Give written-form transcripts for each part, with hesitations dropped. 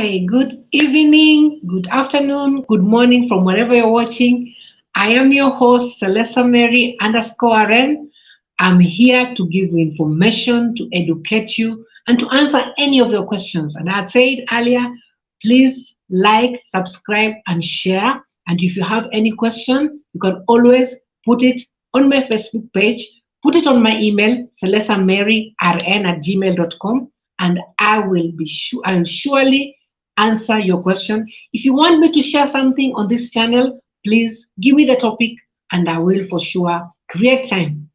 Hi, good evening, good afternoon, good morning from wherever you're watching. I am your host, Celesta Mary _RN. I'm here to give you information, to educate you, and to answer any of your questions. And I said earlier, please like, subscribe, and share. And if you have any question, you can always put it on my Facebook page, put it on my email, celestamaryrn@gmail.com, and I'll surely answer your question. If you want me to share something on this channel, please give me the topic and I will for sure create time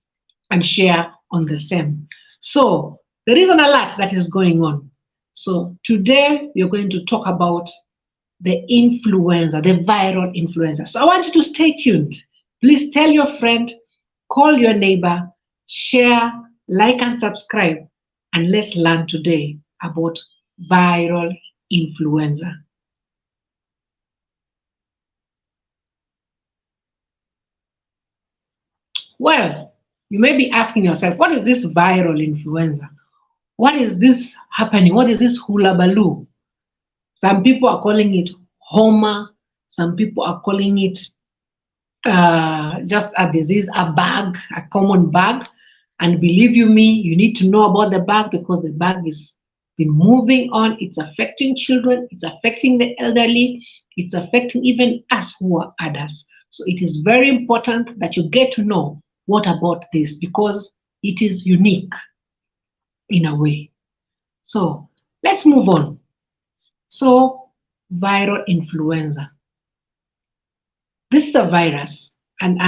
and share on the same. So there is an alert that is going on. So today we are going to talk about the influenza, the viral influenza. So I want you to stay tuned. Please tell your friend, call your neighbor, share, like, and subscribe, and let's learn today about viral influenza. Well, you may be asking yourself, what is this viral influenza? What is this happening? What is this hula baloo? Some people are calling it homa. Some people are calling it just a disease, a bug, a common bug. And believe you me, you need to know about the bug because the bug is been moving on. It's affecting children, it's affecting the elderly, it's affecting even us who are adults. So it is very important that you get to know what about this because it is unique in a way. So let's move on. So viral influenza. This is a virus, and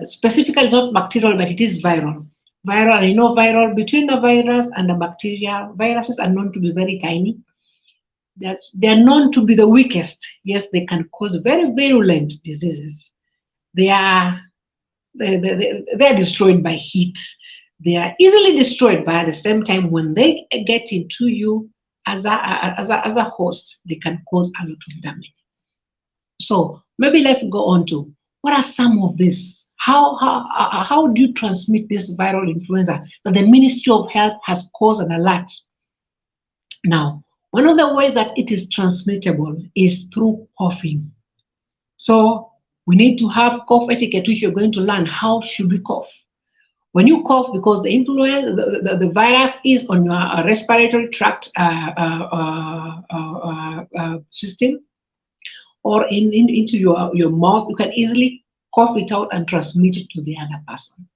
specifically it's not bacterial, but it is viral. Viral, you know, viral, between the virus and the bacteria, viruses are known to be very tiny. They're known to be the weakest. Yes, they can cause very virulent diseases. They're destroyed by heat. They are easily destroyed, but at the same time, when they get into you as a host, they can cause a lot of damage. So maybe let's go on to what are some of these? How do you transmit this viral influenza that the Ministry of Health has caused an alert? Now, one of the ways that it is transmittable is through coughing. So we need to have cough etiquette, which you're going to learn. How should we cough? When you cough, because the influenza, the virus is on your respiratory tract system, or into your mouth, you can easily cough it out and transmit it to the other person.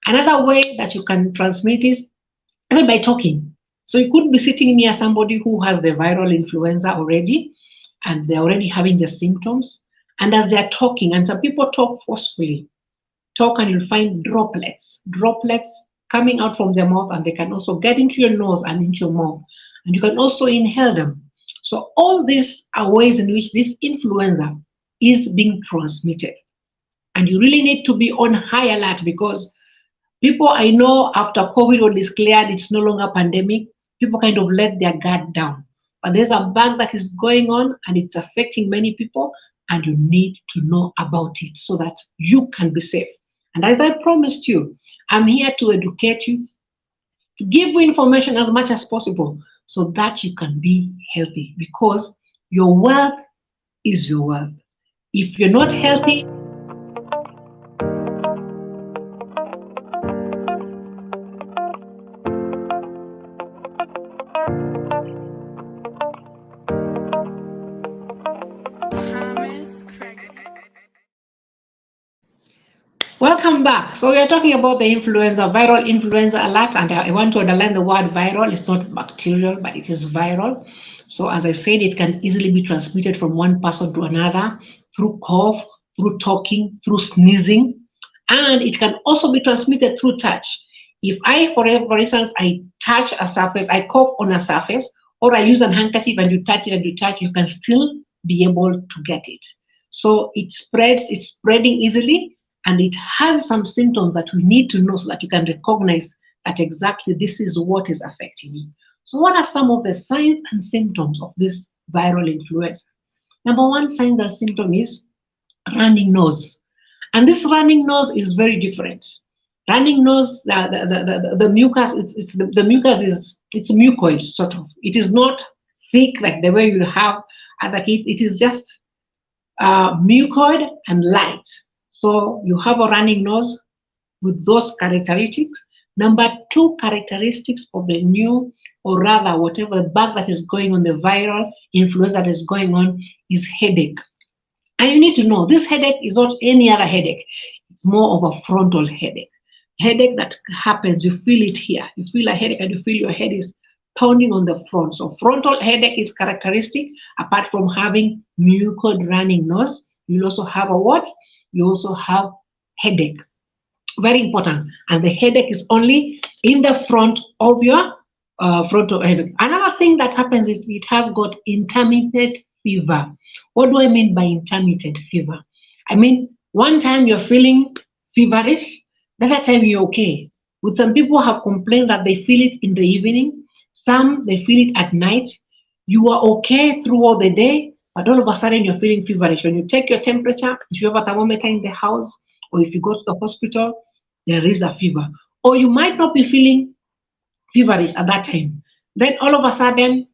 Another way that you can transmit is even by talking. So you could be sitting near somebody who has the viral influenza already, and they're already having the symptoms. And as they're talking, and some people talk forcefully, and you'll find droplets coming out from their mouth, and they can also get into your nose and into your mouth. And you can also inhale them. So all these are ways in which this influenza is being transmitted. And you really need to be on high alert because people I know after COVID was declared it's no longer a pandemic, people kind of let their guard down. But there's a bug that is going on and it's affecting many people, and you need to know about it so that you can be safe. And as I promised you, I'm here to educate you, to give you information as much as possible so that you can be healthy, because your wealth is your wealth. If you're not healthy, welcome back. So we are talking about the influenza, viral influenza alert, and I want to underline the word viral. It's not bacterial, but it is viral. So as I said, it can easily be transmitted from one person to another through cough, through talking, through sneezing, and it can also be transmitted through touch. If I, for instance, I touch a surface, I cough on a surface, or I use a handkerchief and you touch it and you touch, you can still be able to get it. So it spreads, it's spreading easily, and it has some symptoms that we need to know so that you can recognize that exactly this is what is affecting you. So what are some of the signs and symptoms of this viral influenza? Number one sign and symptom is running nose. And this running nose is very different. Running nose, the mucus, the mucus is, it's mucoid sort of. It is not thick like the way you have other kids. It is just mucoid and light. So you have a running nose with those characteristics. Number two characteristics of the new, or rather whatever the bug that is going on, the viral influenza that is going on, is headache. And you need to know this headache is not any other headache. It's more of a frontal headache. Headache that happens, you feel it here. You feel a headache and you feel your head is pounding on the front. So frontal headache is characteristic. Apart from having mucoid running nose, you'll also have a what? You also have headache. Very important. And the headache is only in the front of your frontal headache. Another thing that happens is it has got intermittent fever. What do I mean by intermittent fever? I mean, one time you're feeling feverish, the other time you're okay. With some people have complained that they feel it in the evening, some they feel it at night. You are okay throughout the day, but all of a sudden you're feeling feverish. When you take your temperature, if you have a thermometer in the house, or if you go to the hospital, there is a fever. Or you might not be feeling feverish at that time. Then all of a sudden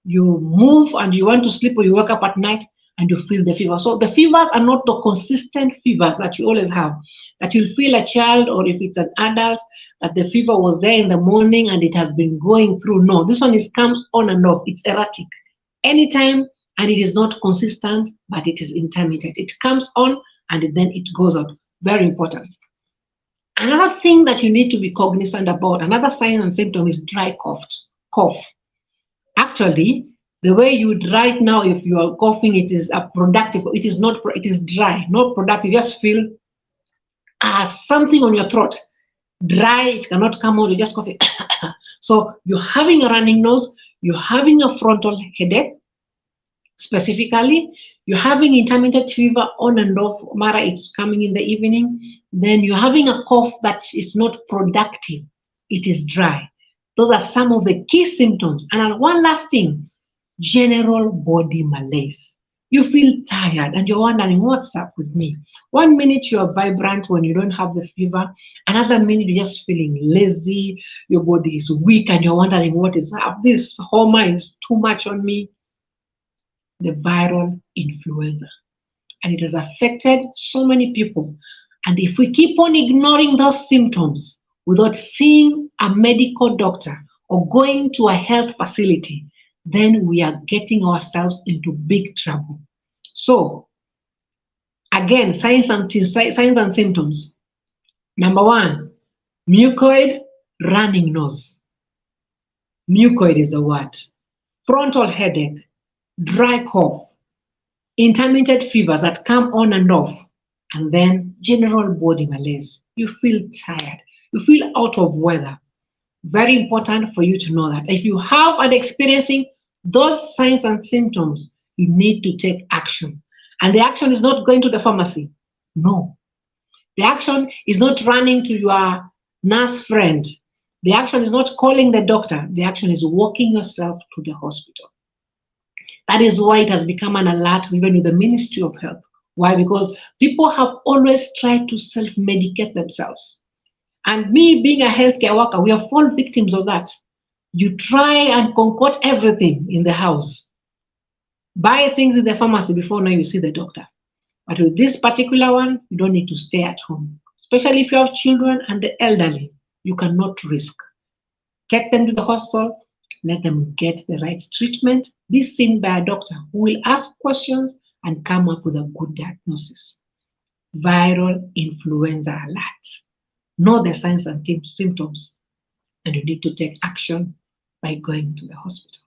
you move and you want to sleep, or you wake up at night and you feel the fever. So the fevers are not the consistent fevers that you always have, that you'll feel a child, or if it's an adult, that the fever was there in the morning and it has been going through. No, this one comes on and off. It's erratic. Anytime, and it is not consistent, but it is intermittent. It comes on and then it goes out. Very important. Another thing that you need to be cognizant about, another sign and symptom, is dry cough. Actually, the way you would right now, if you are coughing, it is a productive. It is not. It is dry, not productive. You just feel something on your throat, dry. It cannot come out. You just coughing. So you're having a running nose. You're having a frontal headache. Specifically, you're having intermittent fever on and off, matter it's coming in the evening. Then you're having a cough that is not productive. It is dry. Those are some of the key symptoms. And one last thing, general body malaise. You feel tired and you're wondering, what's up with me? 1 minute you're vibrant when you don't have the fever. Another minute you're just feeling lazy. Your body is weak and you're wondering, what is up? This hormone is too much on me. The viral influenza, and it has affected so many people. And if we keep on ignoring those symptoms without seeing a medical doctor or going to a health facility, then we are getting ourselves into big trouble. So again, signs and symptoms. Number one, mucoid running nose. Mucoid is the word. Frontal headache, dry cough, intermittent fevers that come on and off, and then general body malaise. You feel tired. You feel out of weather. Very important for you to know that. If you have and experiencing those signs and symptoms, you need to take action. And the action is not going to the pharmacy. No. The action is not running to your nurse friend. The action is not calling the doctor. The action is walking yourself to the hospital. That is why it has become an alert even with the Ministry of Health. Why? Because people have always tried to self-medicate themselves. And me being a healthcare worker, we are fall victims of that. You try and concoct everything in the house. Buy things in the pharmacy before now you see the doctor. But with this particular one, you don't need to stay at home. Especially if you have children and the elderly, you cannot risk. Take them to the hospital. Let them get the right treatment, be seen by a doctor who will ask questions and come up with a good diagnosis. Viral influenza alert. Know the signs and symptoms, and you need to take action by going to the hospital.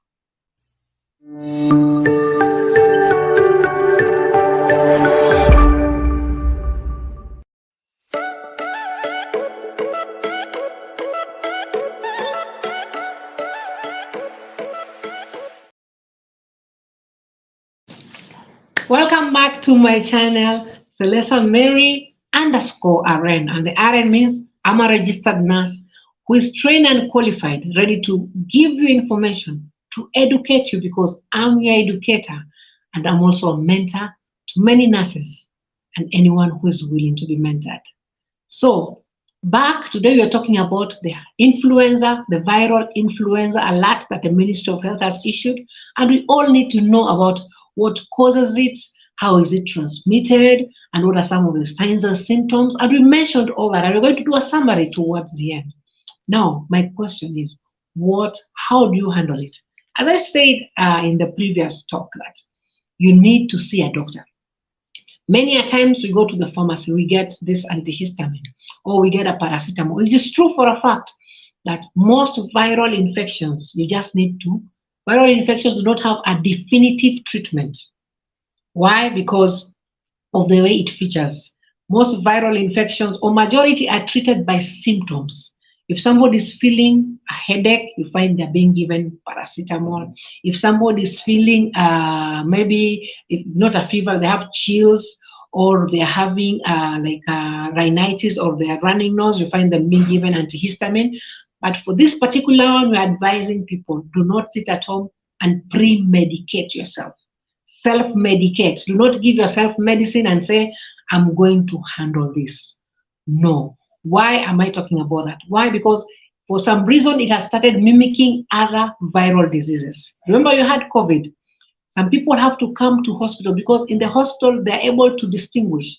Welcome back to my channel, Celesta Mary _RN. And the RN means I'm a registered nurse who is trained and qualified, ready to give you information, to educate you, because I'm your educator and I'm also a mentor to many nurses and anyone who is willing to be mentored. So Back today, we are talking about the influenza, the viral influenza alert that the Ministry of Health has issued, and we all need to know about what causes it, how is it transmitted, and what are some of the signs and symptoms. And we mentioned all that, and we're going to do a summary towards the end. Now, my question is, how do you handle it? As I said in the previous talk, that you need to see a doctor. Many a times we go to the pharmacy, we get this antihistamine or we get a paracetamol. It is true for a fact that most viral infections, viral infections do not have a definitive treatment. Why? Because of the way it features. Most viral infections, or majority, are treated by symptoms. If somebody is feeling a headache, you find they're being given paracetamol. If somebody is feeling maybe if not a fever, they have chills, or they're having rhinitis, or they're running nose, you find them being given antihistamine. But for this particular one, we're advising people, do not sit at home and pre-medicate yourself. Self-medicate. Do not give yourself medicine and say, I'm going to handle this. No. Why am I talking about that? Why? Because for some reason it has started mimicking other viral diseases. Remember, you had COVID. Some people have to come to hospital because in the hospital they're able to distinguish,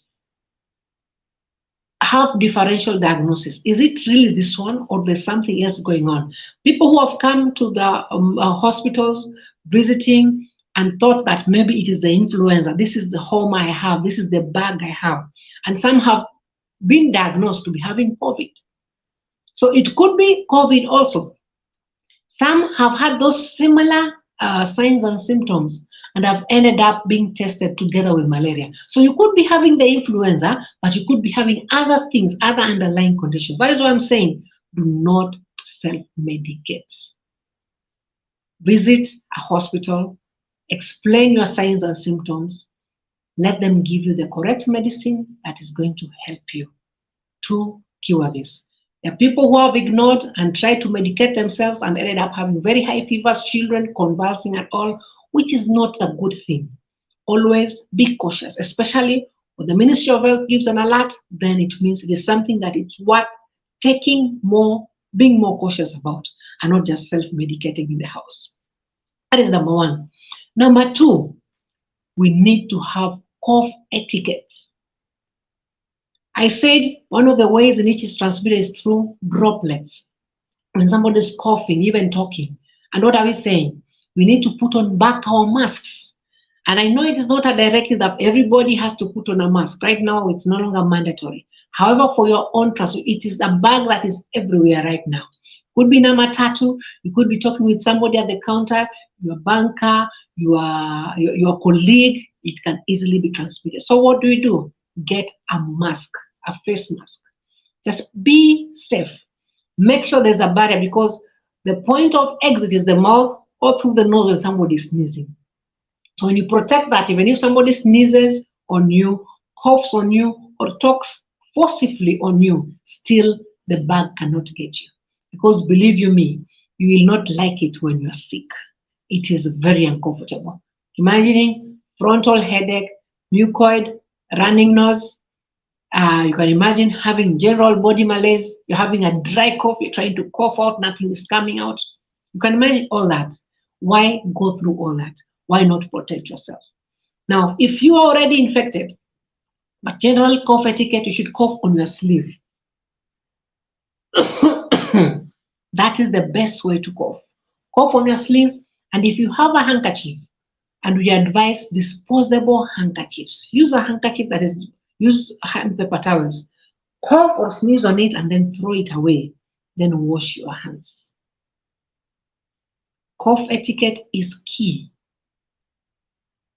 have differential diagnosis. Is it really this one, or there's something else going on? People who have come to the hospitals visiting and thought that maybe it is the influenza. This is the home I have. This is the bag I have. And some have been diagnosed to be having COVID. So it could be COVID also. Some have had those similar signs and symptoms and have ended up being tested together with malaria. So you could be having the influenza, but you could be having other things, other underlying conditions. That is why I'm saying, do not self-medicate. Visit a hospital, explain your signs and symptoms, let them give you the correct medicine that is going to help you to cure this. There are people who have ignored and tried to medicate themselves and ended up having very high fevers, children convulsing at all, which is not a good thing. Always be cautious, especially when the Ministry of Health gives an alert, then it means it is something that it's worth being more cautious about, and not just self-medicating in the house. That is number one. Number two, we need to have cough etiquette. I said one of the ways in which it's transmitted is through droplets. When somebody's coughing, even talking. And what are we saying? We need to put on back our masks. And I know it is not a directive that everybody has to put on a mask. Right now, it's no longer mandatory. However, for your own trust, it is a bag that is everywhere right now. Could be in a matatu, you could be talking with somebody at the counter, your banker, your colleague, it can easily be transmitted. So what do? Get a mask, a face mask. Just be safe. Make sure there's a barrier, because the point of exit is the mouth or through the nose when somebody is sneezing. So when you protect that, even if somebody sneezes on you, coughs on you, or talks forcibly on you, still the bag cannot get you. Because believe you me, you will not like it when you're sick. It is very uncomfortable. Imagining frontal headache, mucoid, running nose. You can imagine having general body malaise. You're having a dry cough. You're trying to cough out. Nothing is coming out. You can imagine all that. Why go through all that? Why not protect yourself? Now, if you are already infected, but general cough etiquette, you should cough on your sleeve. That is the best way to cough. Cough on your sleeve, and if you have a handkerchief, and we advise disposable handkerchiefs. Use a handkerchief use hand paper towels. Cough or sneeze on it and then throw it away. Then wash your hands. Cough etiquette is key.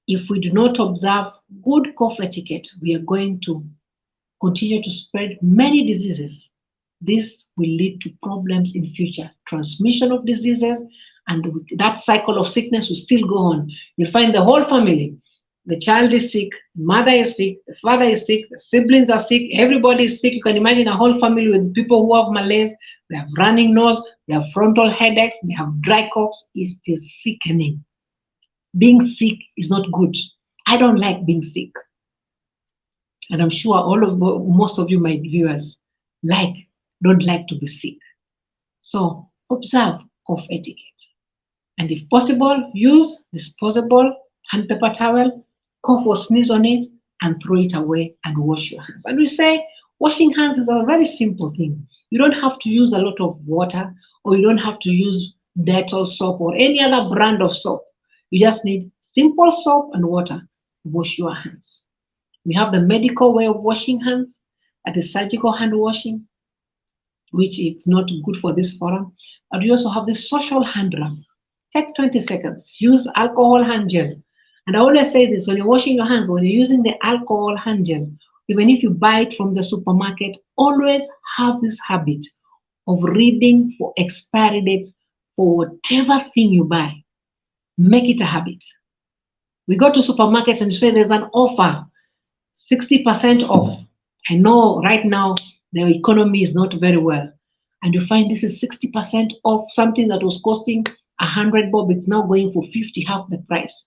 If we do not observe good cough etiquette, we are going to continue to spread many diseases. This will lead to problems in future, transmission of diseases, and that cycle of sickness will still go on. You'll find the whole family, the child is sick, mother is sick, the father is sick, the siblings are sick, everybody is sick. You can imagine a whole family with people who have malaise, they have running nose, they have frontal headaches, they have dry coughs. It is sickening. Being sick is not good. I don't like being sick. And I'm sure most of you, my viewers, like don't like to be sick. So observe cough etiquette. And if possible, use disposable hand paper towel, cough or sneeze on it, and throw it away and wash your hands. And we say washing hands is a very simple thing. You don't have to use a lot of water, or you don't have to use Dettol soap or any other brand of soap. You just need simple soap and water to wash your hands. We have the medical way of washing hands, that is surgical hand washing, which is not good for this forum. But we also have the social hand rub. Take 20 seconds. Use alcohol hand gel. And I always say this, when you're washing your hands, when you're using the alcohol hand gel, even if you buy it from the supermarket, always have this habit of reading for expiry dates for whatever thing you buy. Make it a habit. We go to supermarkets and say there's an offer, 60% off. I know right now the economy is not very well. And you find this is 60% off something that was costing 100 bob, it's now going for 50, half the price.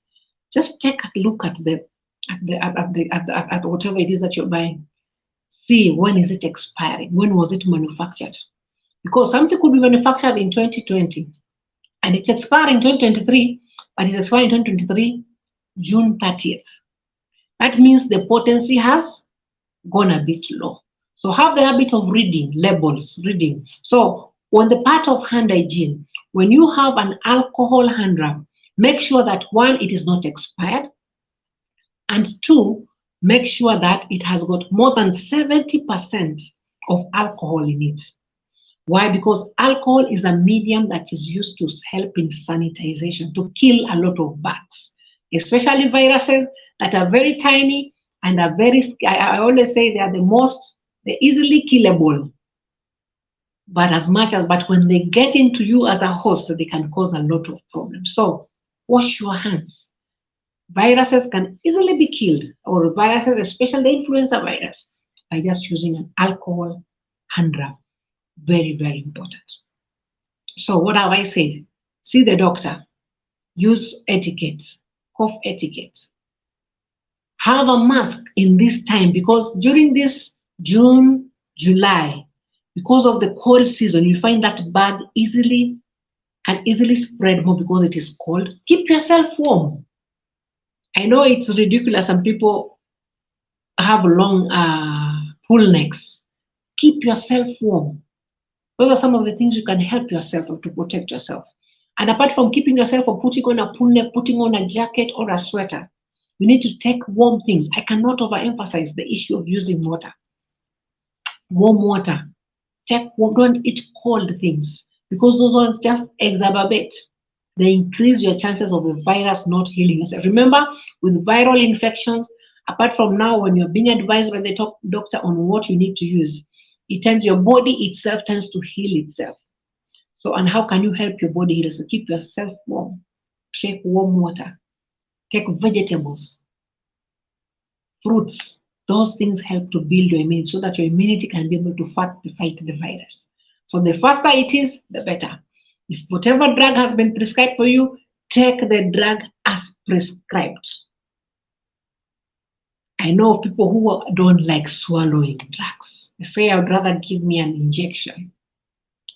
Just take a look at whatever it is that you're buying. See, when is it expiring? When was it manufactured? Because something could be manufactured in 2020 and it's expiring in 2023, but it's expiring in 2023, June 30th. That means the potency has gone a bit low. So have the habit of reading labels, reading. So on the part of hand hygiene, when you have an alcohol hand rub, make sure that one, it is not expired, and two, make sure that it has got more than 70% of alcohol in it. Why? Because alcohol is a medium that is used to help in sanitization, to kill a lot of bugs, especially viruses that are very tiny and are very, I always say they are they're easily killable. But when they get into you as a host, they can cause a lot of problems. So wash your hands. Viruses can easily be killed, or viruses, especially the influenza virus, by just using an alcohol hand rub. Very, very important. So what have I said? See the doctor. Use etiquette, cough etiquette. Have a mask in this time, because during this June, July, because of the cold season, you find that bug can easily spread more because it is cold. Keep yourself warm. I know it's ridiculous, and people have long pull necks. Keep yourself warm. Those are some of the things you can help yourself to protect yourself. And apart from keeping yourself or putting on a pull neck, putting on a jacket or a sweater, you need to take warm things. I cannot overemphasize the issue of using water. Warm water. Take warm, don't eat cold things, because those ones just exacerbate. They increase your chances of the virus not healing yourself. Remember, with viral infections, apart from now when you're being advised by the doctor on what you need to use, your body itself tends to heal itself. So, and how can you help your body heal? So keep yourself warm. Take warm water. Take vegetables, fruits. Those things help to build your immunity so that your immunity can be able to fight the virus. So the faster it is, the better. If whatever drug has been prescribed for you, take the drug as prescribed. I know people who don't like swallowing drugs. They say, I'd rather give me an injection.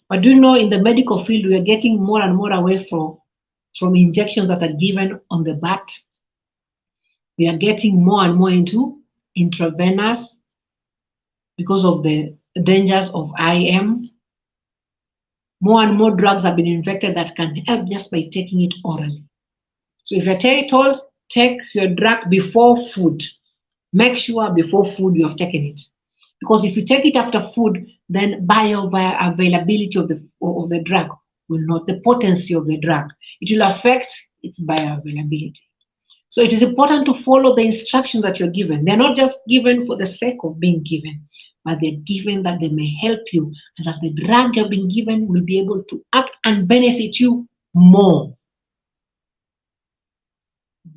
But do you know, in the medical field, we are getting more and more away from injections that are given on the butt. We are getting more and more into intravenous because of the dangers of IM. More and more drugs have been invented that can help just by taking it orally. So if you're told, take your drug before food, make sure before food you have taken it. Because if you take it after food, then bioavailability of the drug will not, the potency of the drug, it will affect its bioavailability. So it is important to follow the instructions that you're given. They're not just given for the sake of being given, but they're given that they may help you, and that the drug you've been given will be able to act and benefit you more.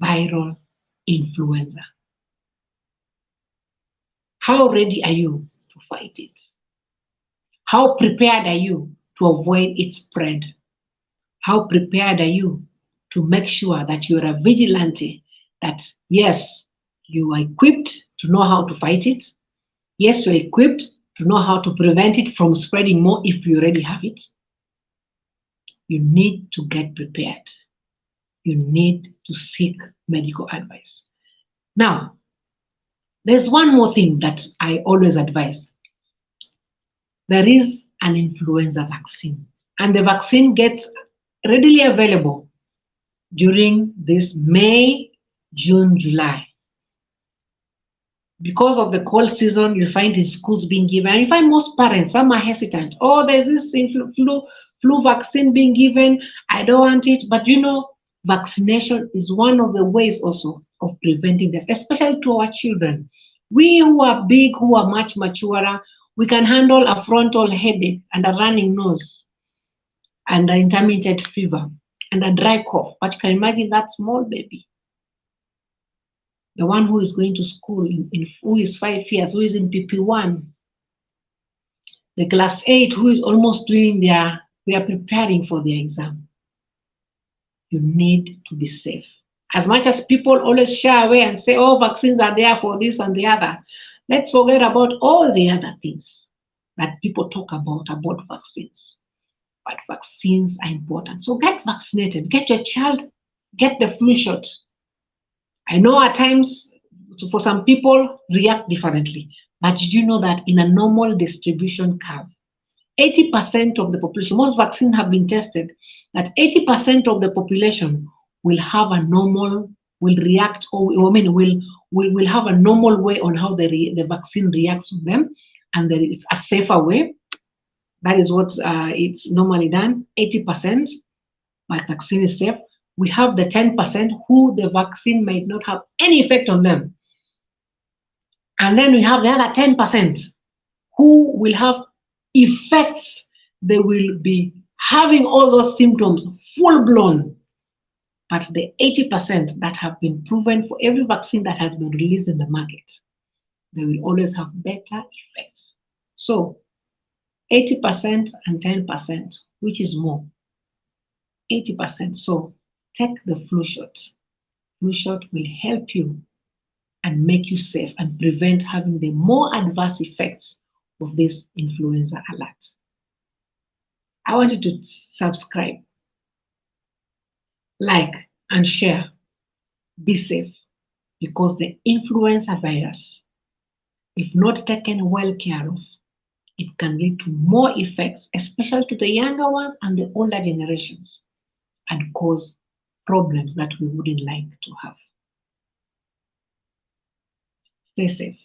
Viral influenza. How ready are you to fight it? How prepared are you to avoid its spread? How prepared are you to make sure that you're a vigilante, that yes, you are equipped to know how to fight it. Yes, you're equipped to know how to prevent it from spreading more if you already have it, you need to get prepared. You need to seek medical advice. Now, there's one more thing that I always advise. There is an influenza vaccine, and the vaccine gets readily available during this May, June, July. Because of the cold season, you find in schools being given, and you find most parents, some are hesitant. Oh, there's this flu vaccine being given. I don't want it. But vaccination is one of the ways also of preventing this, especially to our children. We who are big, who are much maturer, we can handle a frontal headache and a running nose and an intermittent fever and a dry cough. But you can imagine that small baby, the one who is going to school, who is 5 years, who is in PP1, the class 8 who is almost doing they are preparing for their exam. You need to be safe. As much as people always shy away and say, oh, vaccines are there for this and the other, let's forget about all the other things that people talk about vaccines. But vaccines are important. So get vaccinated, get your child, get the flu shot. I know at times, for some people, react differently. But did you know that in a normal distribution curve, 80% of the population, most vaccines have been tested, that 80% of the population will have a normal, will react, will have a normal way on how the vaccine reacts to them, and there is a safer way. That is what it's normally done. 80%, my vaccine is safe. We have the 10% who the vaccine might not have any effect on them. And then we have the other 10% who will have effects. They will be having all those symptoms full blown. But the 80% that have been proven for every vaccine that has been released in the market, they will always have better effects. So 80% and 10%, which is more? 80%. So take the flu shot. Flu shot will help you and make you safe and prevent having the more adverse effects of this influenza alert. I want you to subscribe, like, and share. Be safe, because the influenza virus, if not taken well care of, it can lead to more effects, especially to the younger ones and the older generations, and cause problems that we wouldn't like to have. Stay safe.